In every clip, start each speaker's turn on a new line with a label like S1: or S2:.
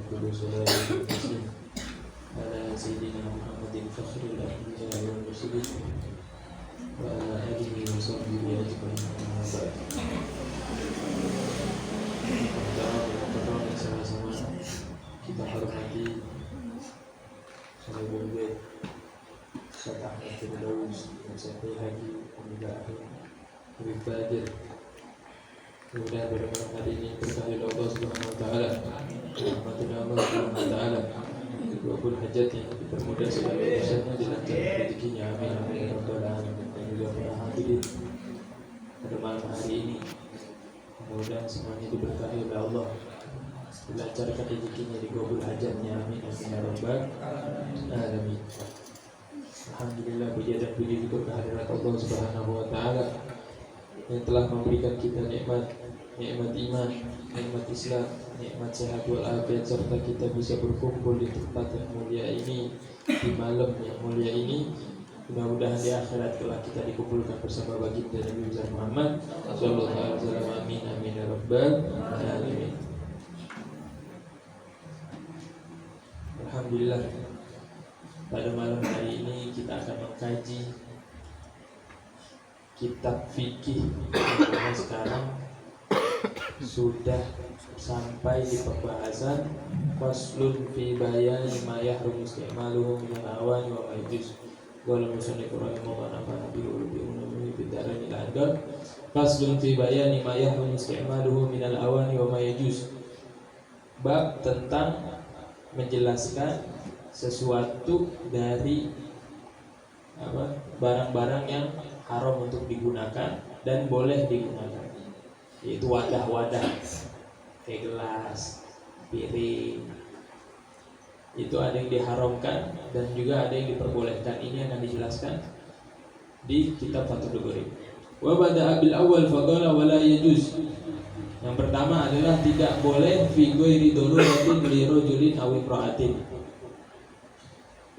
S1: القدوس ولا المسلم على سيدنا محمد فخر الأنبياء والمرسلين وعلى آله وصحبه أجمعين. أما بعد. Pertama sama-sama kita hormati Sahabat Bait Syekh Ahmad bin Daus dan Syekh Haji Hamida Habib Badir. Kemudian pada malam hari ini berkahi Allah Subhanahu Wa Taala, rahmatin Allah Subhanahu Wa Taala, walaupun hajat yang dipermudah segala urusannya, dilancarkan rezekinya, amin amin ya rabbal alamin. Dan juga para hadirin pada malam hari ini, mudah semuanya diberkahi oleh Allah, dilancarkan rezekinya, dikabul hajatnya, amin amin ya rabbal alamin. Alhamdulillah, puji dan puji syukur kehadirat Allah Subhanahu Wa Taala yang telah memberikan kita nikmat iman, nikmat Islam, nikmat sehat walafiat, serta kita bisa berkumpul di tempat yang mulia ini, di malam yang mulia ini. Mudah-mudahan di akhirat telah kita dikumpulkan bersama baginda Nabi Muhammad sallallahu alaihi wasallam. Amin amin ya rabbal alamin. Alhamdulillah, pada malam hari ini kita akan mengkaji kitab fikih yang sekarang sudah sampai di pembahasan faslun fi bayani ma yahrum istimaluhu min al-awani wa ma yajuz. Qala musannif rahimahullah wa nabiyyu bi ummi bidarani al-adab. Faslun fi bayani ma yahrum istimaluhu min al-awani wa ma yajuz. Bab tentang menjelaskan sesuatu dari barang-barang yang haram untuk digunakan dan boleh digunakan, yaitu wadah-wadah kayak gelas, piring, itu ada yang diharamkan dan juga ada yang diperbolehkan. Ini akan dijelaskan di kitab Fathul Ghorib. Wa bada'a bil awwal faqala wala yajuz. Yang pertama adalah tidak boleh fi ghairi daruratin li rajulin aw imra'atin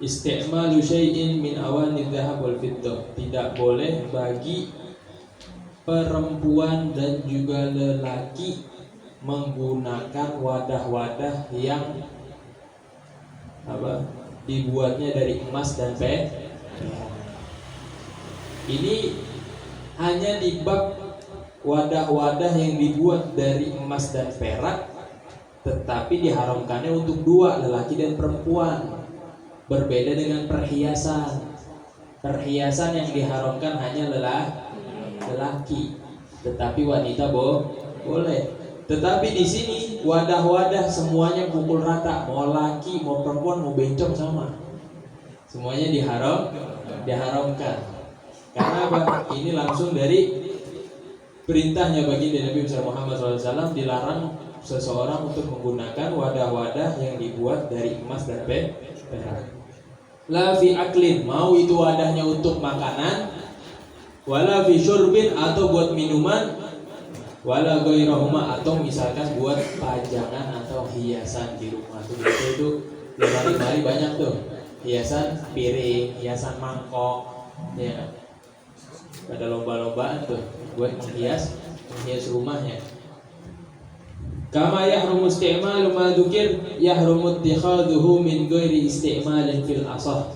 S1: isti'malu syai'in min awani dhahab wal fiddah. Tidak boleh bagi perempuan dan juga lelaki menggunakan wadah-wadah yang dibuatnya dari emas dan perak. Ini hanya di bab wadah-wadah yang dibuat dari emas dan perak, tetapi diharamkannya untuk dua, lelaki dan perempuan. Berbeda dengan perhiasan. Perhiasan yang diharamkan hanya lelaki, tetapi wanita boleh. Tetapi di sini wadah-wadah semuanya pukul rata, mau laki, mau perempuan, mau bencong sama. Semuanya diharamkan. Karena apa? Ini langsung dari perintahnya baginda Nabi Muhammad SAW, dilarang seseorang untuk menggunakan wadah-wadah yang dibuat dari emas dan perak. La fi aklin, mau itu wadahnya untuk makanan, wala fi syurbin, atau buat minuman, wala ghairahuma, atau misalkan buat pajangan atau hiasan di rumah. Itu lemari banyak tuh, hiasan piring, hiasan mangkok, ya. Pada lomba-lombaan tuh buat menghias rumahnya. Kama yahrumu isti'malu ma dzukir yahrumu ittikhaduhu min ghairi isti'malin fil asah.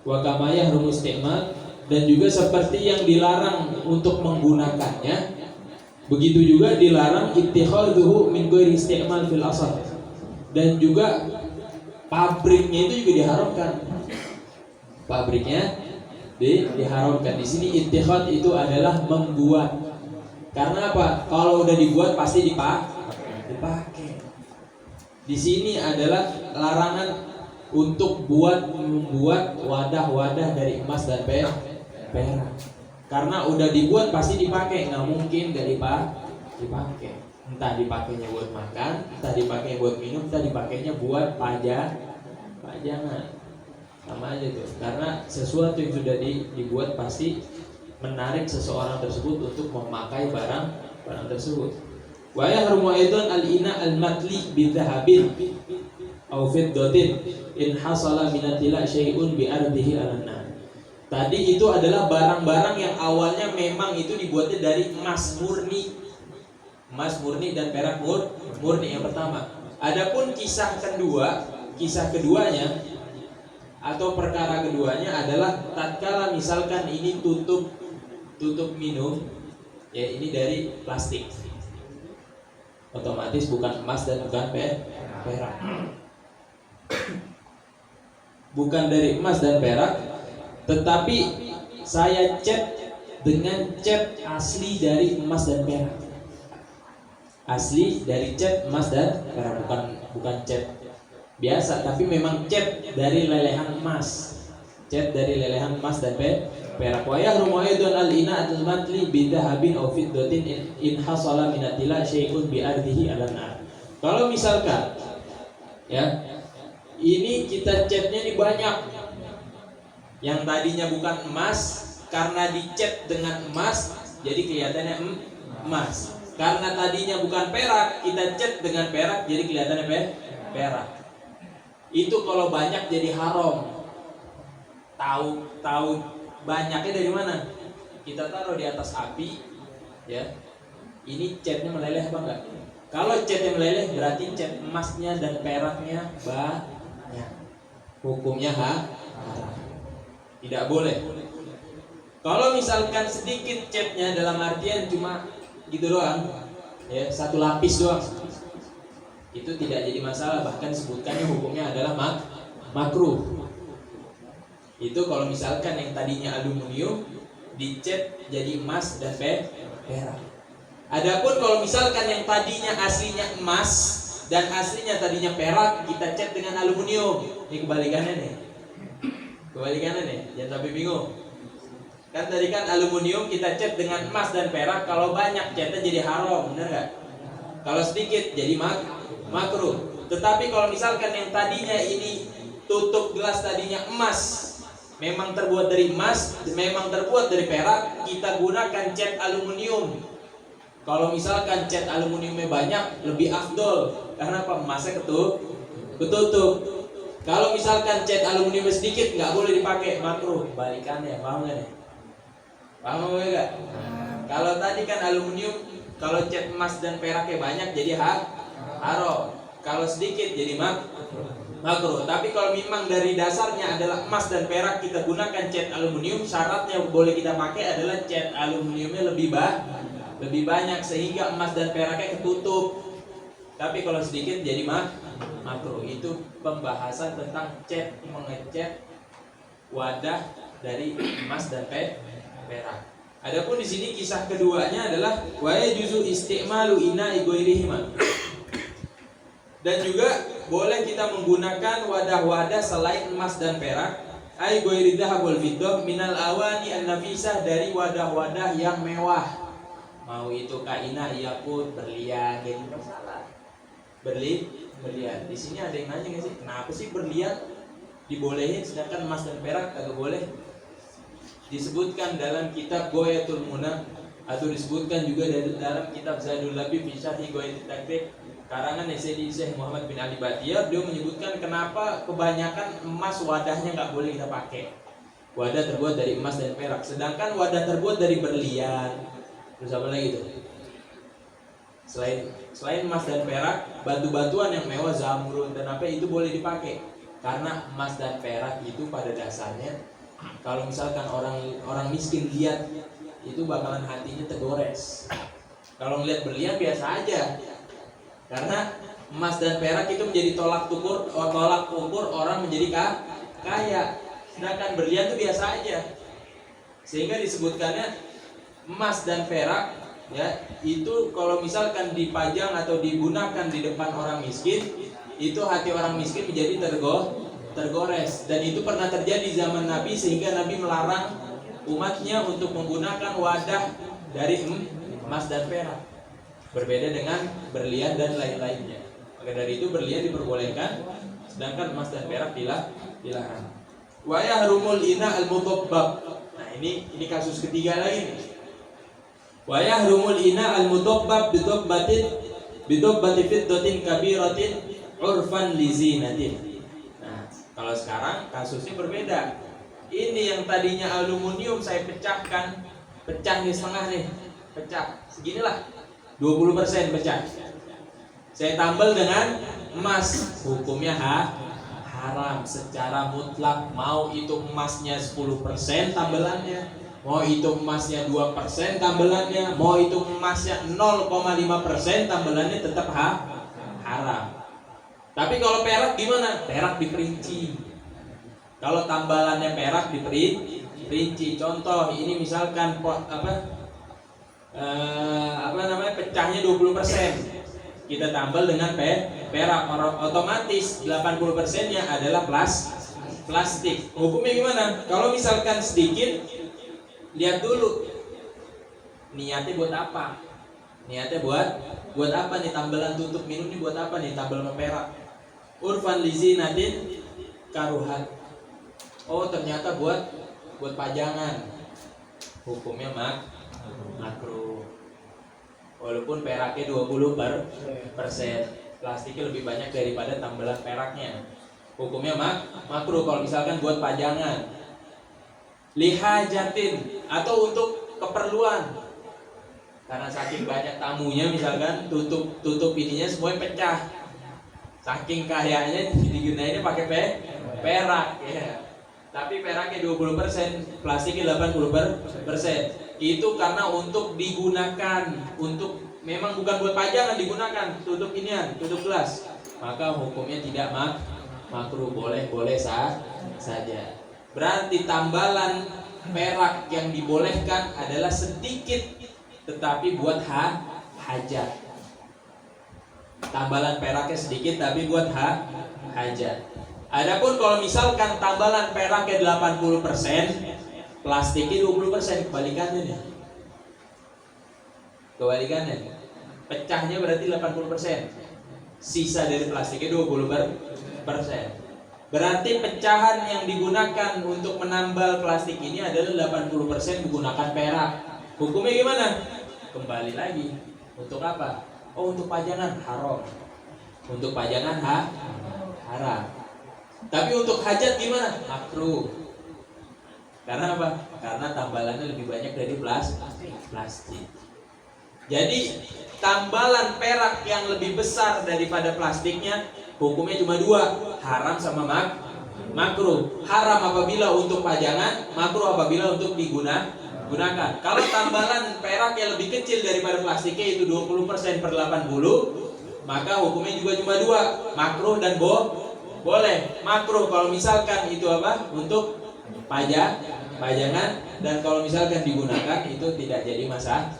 S1: Wa kama yahrumu isti'mal, dan juga seperti yang dilarang untuk menggunakannya, begitu juga dilarang ittikhaduhu min ghairi isti'mal fil asah. Dan juga pabriknya itu juga diharamkan. Pabriknya diharamkan. Di sini ittikhad itu adalah membuat. Karena apa? Kalau udah dibuat pasti dipakai. Di sini adalah larangan untuk membuat wadah-wadah dari emas dan perak. Karena udah dibuat pasti dipakai, nggak mungkin nggak dipakai. Entah dipakainya buat makan, entah dipakainya buat minum, entah dipakainya buat pajangan. Sama aja tuh. Karena sesuatu yang sudah dibuat pasti menarik seseorang tersebut untuk memakai barang tersebut. Wa yahrumu aidan al-ina al-matli bi dhahabin aw fiddatin in hasala min atila syai'un bi ardihi alanna. Tadi itu adalah barang-barang yang awalnya memang itu dibuatnya dari emas murni dan perak murni yang pertama. Adapun kisah keduanya atau perkara keduanya adalah tatkala misalkan ini tutup minum, ya ini dari plastik, otomatis bukan emas dan bukan perak. Bukan dari emas dan perak, tetapi saya cat dengan cat asli dari emas dan perak. Asli dari cat emas dan perak, bukan cat biasa, tapi memang cat dari lelehan emas. Cat dari lelehan emas dan perak. Wa yahrumu aidun al-ina al-matli bi dhahabin aw fiddatin in hasala min atila syai'un bi ardihi ala-nar. Kalau misalkan ya, ini kita catnya ini banyak. Yang tadinya bukan emas, karena dicat dengan emas jadi kelihatannya emas. Karena tadinya bukan perak, kita cat dengan perak jadi kelihatannya perak. Itu kalau banyak jadi haram. Tahu banyaknya dari mana? Kita taruh di atas api, ya. Ini catnya meleleh apa enggak? Kalau catnya meleleh berarti cat emasnya dan peraknya banyak. Hukumnya haram. Tidak boleh. Kalau misalkan sedikit catnya dalam artian cuma gitu doang, ya, satu lapis doang, itu tidak jadi masalah. Bahkan disebutkannya hukumnya adalah makruh. Itu kalau misalkan yang tadinya aluminium dicat jadi emas dan perak. Adapun kalau misalkan yang tadinya aslinya emas dan aslinya tadinya perak, kita cat dengan aluminium. Ini kebalikannya nih. Jangan sampai bingung. Kan tadi kan aluminium kita cat dengan emas dan perak, kalau banyak catnya jadi haram, benar nggak? Kalau sedikit jadi makruh. Tetapi kalau misalkan yang tadinya ini tutup gelas tadinya emas, memang terbuat dari emas, memang terbuat dari perak, kita gunakan cat aluminium. Kalau misalkan cat aluminiumnya banyak, lebih afdol. Karena apa? Emasnya ketutup. Kalau misalkan cat aluminiumnya sedikit, nggak boleh dipakai, makruh. Balikannya, paham nggak nih? Paham nggak? Kalau tadi kan aluminium, kalau cat emas dan peraknya banyak jadi haram. Kalau sedikit jadi makruh. Tapi kalau memang dari dasarnya adalah emas dan perak, kita gunakan cat aluminium, syaratnya boleh kita pakai adalah cat aluminiumnya lebih banyak sehingga emas dan peraknya ketutup. Tapi kalau sedikit jadi makruh. Itu pembahasan tentang mengecat wadah dari emas dan perak. Adapun di sini kisah keduanya adalah wa yajuzu isti'malu ina'i ghairihima. Dan juga boleh kita menggunakan wadah-wadah selain emas dan perak, ai ghairi dzahab wal fiddah minal awani an-nafisah, dari wadah-wadah yang mewah. Mau itu kaina, yakut, berlian, jadi masalah. Berlian. Di sini ada yang nanya nggak sih? Kenapa sih berlian dibolehin sedangkan emas dan perak kagak boleh? Disebutkan dalam kitab Ghayatul Munah, atau disebutkan juga dalam kitab Zadul Labib fi Syarhi Ghayatul Taqrib karangan Sayyidi Syekh Muhammad bin Ali Batiyah. Beliau menyebutkan kenapa kebanyakan emas wadahnya nggak boleh kita pakai. Wadah terbuat dari emas dan perak, sedangkan wadah terbuat dari berlian, terus apa lagi itu? Selain emas dan perak, batu-batuan yang mewah, zamrud dan apa itu boleh dipakai. Karena emas dan perak itu pada dasarnya, kalau misalkan orang miskin lihat itu bakalan hatinya tergores. Kalau ngelihat berlian biasa aja. Karena emas dan perak itu menjadi tolak ukur orang menjadi kaya. Sedangkan berlian itu biasa aja. Sehingga disebutkannya emas dan perak, ya, itu kalau misalkan dipajang atau digunakan di depan orang miskin, itu hati orang miskin menjadi tergores. Dan itu pernah terjadi zaman Nabi, sehingga Nabi melarang umatnya untuk menggunakan wadah dari emas dan perak, berbeda dengan berlian dan lain-lainnya. Maka dari itu berlian diperbolehkan, sedangkan emas dan perak dilarang. Wa yahrumul ina al-mudabbab. Nah, ini kasus ketiga lagi nih. Wa yahrumul ina al-mudabbab bidabbati fiddatin kabiratin urfan li zinatin. Kalau sekarang kasusnya berbeda. Ini yang tadinya aluminium saya pecah nih setengah nih, pecah seginilah, 20% pecah. Saya tambal dengan emas, hukumnya haram secara mutlak. Mau itu emasnya 10% tambelannya, mau itu emasnya 2% tambelannya, mau itu emasnya 0,5% tambelannya, tetap haram. Tapi kalau perak gimana? Perak diperinci. Kalau tambalannya perak diperinci. Contoh ini misalkan pecahnya 20%. Kita tambal dengan perak, otomatis 80%-nya adalah plastik. Hukumnya gimana? Kalau misalkan sedikit, lihat dulu niatnya buat apa. Niatnya buat apa nih tambalan tutup minum ini, buat apa nih tambal sama perak? Urfan lizinatin karuhat. Oh, ternyata buat pajangan. Hukumnya makruh. Walaupun peraknya 20%, plastiknya lebih banyak daripada tambalan peraknya. Hukumnya makruh kalau misalkan buat pajangan. Lihajatin, atau untuk keperluan. Karena saking banyak tamunya misalkan tutup ininya semuanya pecah. Saking kayanya digunainnya pakai perak ya. Tapi peraknya 20%, plastiknya 80%. Itu karena untuk digunakan, untuk memang bukan buat pajangan, digunakan tutup inian, tutup gelas. Maka hukumnya tidak makruh, boleh saja. Berarti tambalan perak yang dibolehkan adalah sedikit, tetapi buat hajat. Tambalan peraknya sedikit tapi buat hajat. Adapun kalau misalkan tambalan peraknya 80%, plastiknya 20%, kebalikannya. Pecahnya berarti 80%. Sisa dari plastiknya 20%. Berarti pecahan yang digunakan untuk menambal plastik ini adalah 80% menggunakan perak. Hukumnya gimana? Kembali lagi. Untuk apa? Oh, untuk pajangan haram. Untuk pajangan haram. Tapi untuk hajat gimana? Makruh. Karena apa? Karena tambalannya lebih banyak dari plastik. Jadi tambalan perak yang lebih besar daripada plastiknya, hukumnya cuma dua, haram sama makruh. Haram apabila untuk pajangan, makruh apabila untuk digunakan. Kalau tambalan perak yang lebih kecil daripada plastiknya itu 20% per 80, maka hukumnya juga cuma dua, makruh dan boleh. Makruh kalau misalkan itu apa? Untuk pajangan, dan kalau misalkan digunakan itu tidak jadi masalah.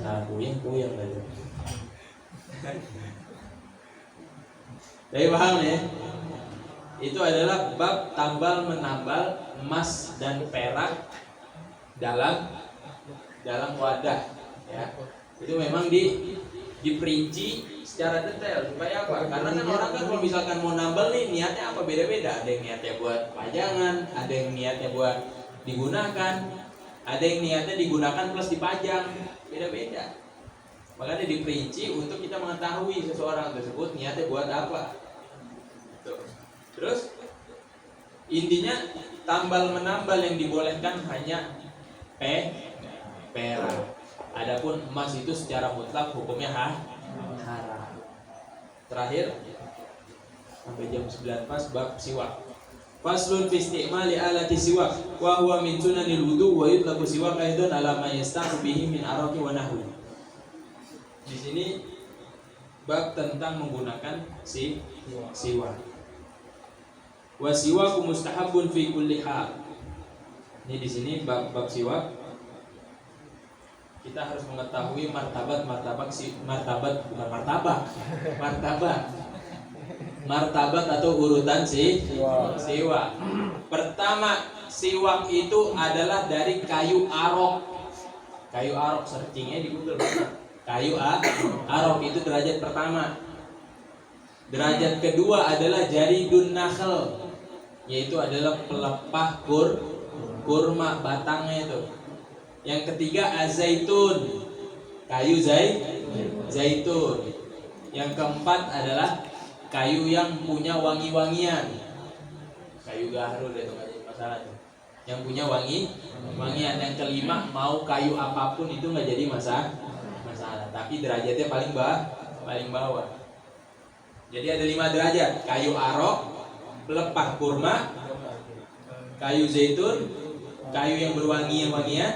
S1: Puyeng gitu. Jadi paham ya? Itu adalah bab tambal menambal emas dan perak dalam wadah ya. Itu memang diperinci secara detail. Supaya apa? Karena kan orang kan kalau misalkan mau nambal nih, niatnya apa, beda-beda. Ada yang niatnya buat pajangan, ada yang niatnya buat digunakan, ada yang niatnya digunakan plus dipajang, beda-beda. Makanya diperinci untuk kita mengetahui seseorang tersebut niatnya buat apa. Terus intinya tambal menambal yang dibolehkan hanya perak. Adapun emas itu secara mutlak hukumnya haram. Terakhir sampai jam 9 pas bab siwak. Faslun fi istimali alati siwak wa huwa min sunanil wudu wa yutlabu siwak aidan ala ma yastaqu bihi min araqi wa nahwi. Di sini bab tentang menggunakan siwak. Wa siwaku mustahabun fi kulli hal. Ini di sini bab siwak. Kita harus mengetahui martabat atau urutan siwak. Pertama, siwak itu adalah dari kayu arok. Kayu arok, searchingnya di Google. Kayu arok itu derajat pertama. Derajat kedua adalah jaridun nakhl, yaitu adalah pelepah kurma batangnya itu. Yang ketiga azaitun, kayu zaitun. Yang keempat adalah kayu yang punya wangi-wangian. Kayu gaharu itu enggak jadi masalah tuh. Yang punya wangian. Yang kelima, mau kayu apapun itu enggak jadi masalah. Tapi derajatnya paling bawah. Jadi ada 5 derajat: kayu arok, pelepah kurma, kayu zaitun, kayu yang berwangi-wangian,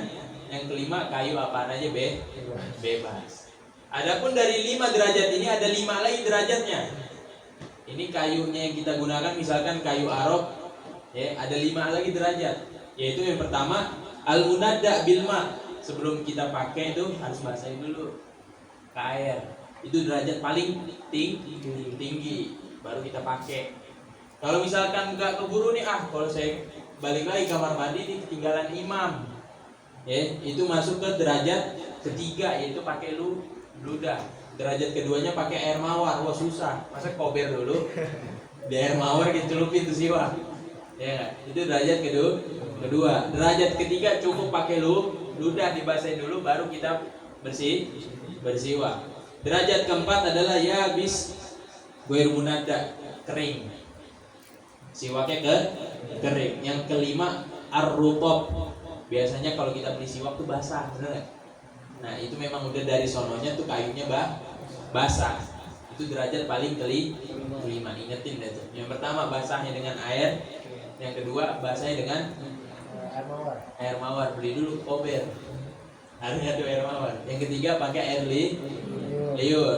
S1: yang kelima kayu apaan aja bebas. Adapun dari 5 derajat ini ada 5 lagi derajatnya. Ini kayunya yang kita gunakan, misalkan kayu arok, ya, ada 5 lagi derajat. Yaitu yang pertama al-munadda bilma. Sebelum kita pakai itu harus basahin dulu ke air. Itu derajat paling tinggi, baru kita pakai. Kalau misalkan nggak keburu nih, kalau saya balik lagi kamar mandi nih, ketinggalan imam, ya, itu masuk ke derajat ketiga, yaitu pakai ludah. Derajat keduanya pakai air mawar. Wah, susah, masa kober dulu di air mawar kita celupin tuh siwak, ya. Itu derajat kedua. Derajat ketiga cukup pakai ludah, dibasahin dulu baru kita bersiwak. Derajat keempat adalah yabis goir munada, kering, siwaknya kering. Yang kelima ar-rutob. Biasanya kalau kita beli siwak tuh basah, bener gak? Nah, itu memang udah dari sononya tuh kayunya basah. Itu derajat paling kelima. Ingetin deh tuh. Yang pertama basahnya dengan air, yang kedua basahnya dengan air mawar. Beli dulu kober, harusnya tuh air mawar. Yang ketiga pakai air liur.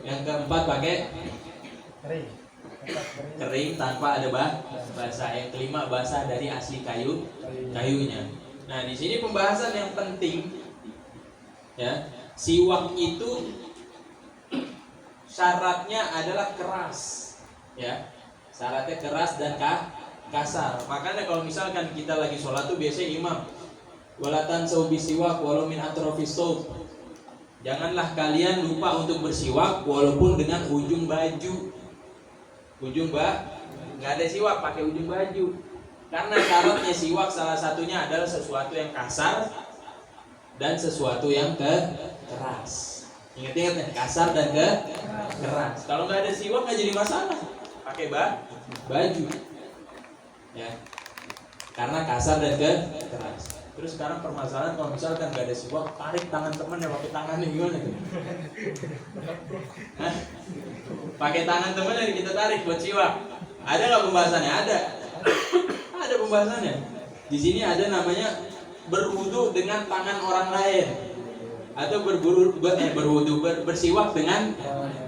S1: Yang keempat pakai kering tanpa ada basah. Yang kelima basah dari asli kayunya. Nah, di sini pembahasan yang penting, ya, siwak itu syaratnya adalah keras, ya, syaratnya keras dan kasar. Makanya kalau misalkan kita lagi sholat tuh biasanya imam walatan saubi siwak walau min atrofis saub. Janganlah kalian lupa untuk bersiwak walaupun dengan ujung baju. Nggak ada siwak pakai ujung baju. Karena syaratnya siwak salah satunya adalah sesuatu yang kasar dan sesuatu yang keras. Ingat-ingat nih, kasar dan keras. Kalau nggak ada siwak nggak jadi masalah, pakai baju, ya. Karena kasar dan keras. Terus sekarang permasalahan kalau misalkan nggak ada siwak, tarik tangan teman ya, pakai tangannya gimana tuh? Pakai tangan teman yang kita tarik buat siwak. Ada nggak pembahasannya? Ada pembahasannya. Di sini ada namanya berwudu dengan tangan orang lain, atau bersiwak dengan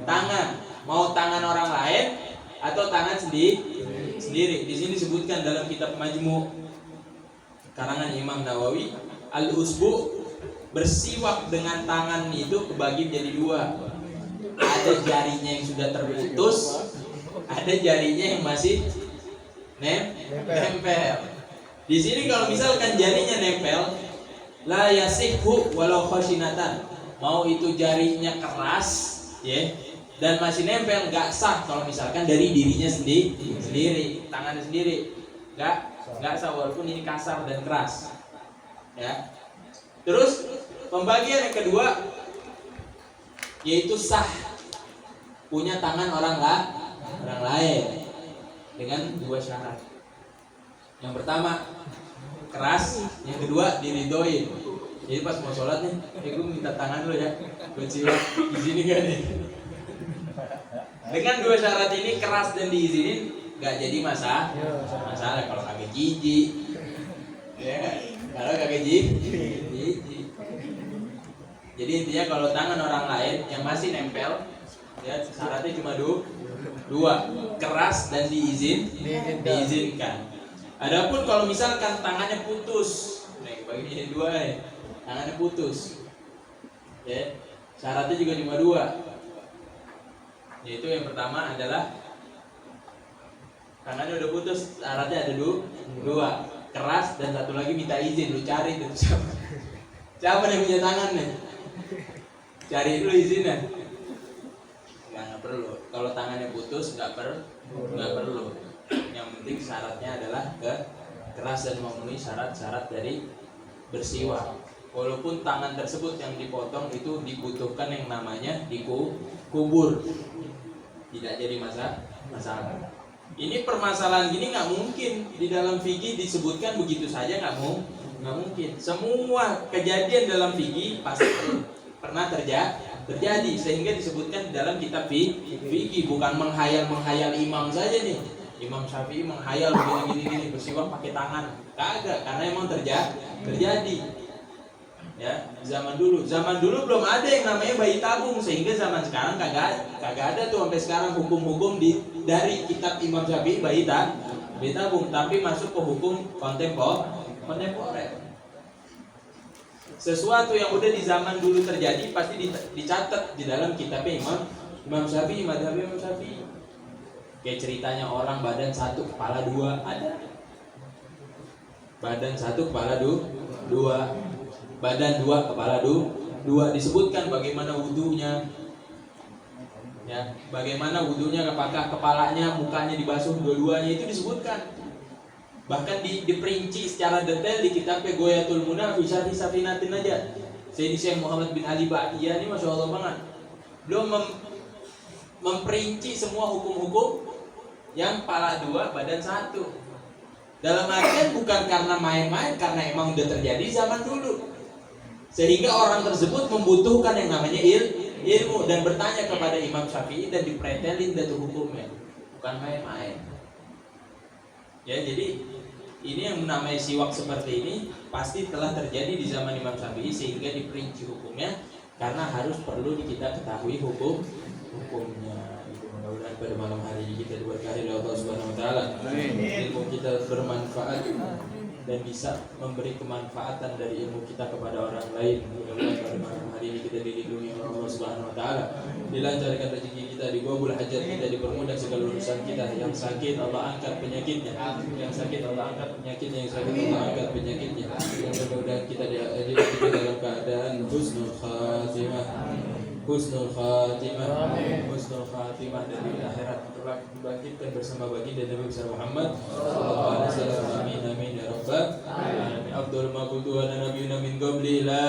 S1: tangan. Mau tangan orang lain atau tangan sendiri. Di sini disebutkan dalam kitab Majmu' karangan Imam Nawawi, al-usbu, bersiwak dengan tangan itu kebagi menjadi 2. Ada jarinya yang sudah terputus, ada jarinya yang masih nempel. Di sini kalau misalkan jarinya nempel, la yasihhu walau khashinatan. Mau itu jarinya keras, ya, dan masih nempel, nggak sah kalau misalkan dari dirinya sendiri, tangannya sendiri, nggak sah walaupun ini kasar dan keras, ya. Terus pembagian yang kedua yaitu sah, punya tangan orang lain dengan 2 syarat. Yang pertama keras, yang kedua diridoin. Jadi pas mau sholat nih, gue minta tangan lo ya, buat siwak di sini kan nih. Dengan 2 syarat ini, keras dan diizinin, nggak jadi masalah. Kalau kagak jijik, ya kan? Kalau kagak jijik. Jadi intinya kalau tangan orang lain yang masih nempel, ya, syaratnya cuma 2, keras dan diizinkan. Adapun kalau misalkan tangannya putus, nih bagi jadi 2 ya, tangannya putus, ya, syaratnya juga cuma 2. Yaitu yang pertama adalah tangannya udah putus, syaratnya ada 2, keras, dan satu lagi minta izin. Lu cari tuh siapa yang punya tangan nih, cari dulu izinnya. Nggak perlu. Kalau tangannya putus nggak perlu. Yang penting syaratnya adalah keras dan memenuhi syarat-syarat dari bersiwak. Walaupun tangan tersebut yang dipotong itu dibutuhkan yang namanya dikubur, tidak jadi masalah. Ini permasalahan gini nggak mungkin di dalam fikih disebutkan begitu saja, nggak mungkin. Semua kejadian dalam fikih pasti pernah terjadi, sehingga disebutkan dalam kitab fikih. Bukan menghayal imam saja nih. Imam Syafi'i menghayal begini bersiwak pakai tangan, kagak, karena emang terjadi. Ya, zaman dulu belum ada yang namanya bayi tabung, sehingga zaman sekarang kagak ada tuh sampai sekarang hukum-hukum dari kitab Imam Syafi'i bayi tabung, tapi masuk ke hukum kontemporer. Sesuatu yang udah di zaman dulu terjadi pasti dicatat di dalam kitabnya Imam Syafi'i, madhab Imam Syafi'i. Kayak ceritanya orang badan satu kepala dua, ada. Badan satu kepala dua, badan dua kepala dua, disebutkan bagaimana wudunya. Ya, bagaimana wudunya, apakah kepalanya, mukanya dibasuh dua-duanya, itu disebutkan. Bahkan diperinci secara detail di kitab Ghoyatul Munah fi Syarhi Safinatin aja. Sayyidi Syekh Muhammad bin Ali Ba'iyah ini Masya Allah banget. Beliau memperinci semua hukum-hukum yang kepala dua, badan satu. Dalam artian bukan karena main-main, karena emang udah terjadi zaman dulu. Sehingga orang tersebut membutuhkan yang namanya ilmu dan bertanya kepada Imam Syafi'i dan dipretelin dari hukumnya. Bukan main-main. Ya, jadi ini yang namanya siwak seperti ini pasti telah terjadi di zaman Imam Syafi'i, sehingga diperinci hukumnya karena harus perlu kita ketahui hukumnya. Mudah-mudahan pada malam hari ini kita diberkahi oleh Allah Subhanahu wa taala. Ilmu kita bermanfaat dan bisa memberi kemanfaatan dari ilmu kita kepada orang lain. Mudah-mudahan pada malam hari ini kita dilindungi oleh Allah Subhanahu wa taala. Dilancarkan rezeki kita, digabul hajat kita, dipermudah segala urusan kita. Yang sakit Allah angkat penyakitnya. Yang sakit Allah angkat penyakitnya, yang sakit Allah angkat penyakitnya. Mudah-mudahan kita dalam keadaan husnul khatimah. Husnul khatimah, husnul khatimah dari akhirat kelak dibangkitkan bersama baginda Nabi besar Muhammad sallallahu alaihi wasallam. Amin amin ya rabbal alamin. Afdhalul ma qultu wa nabiyuna min qabli la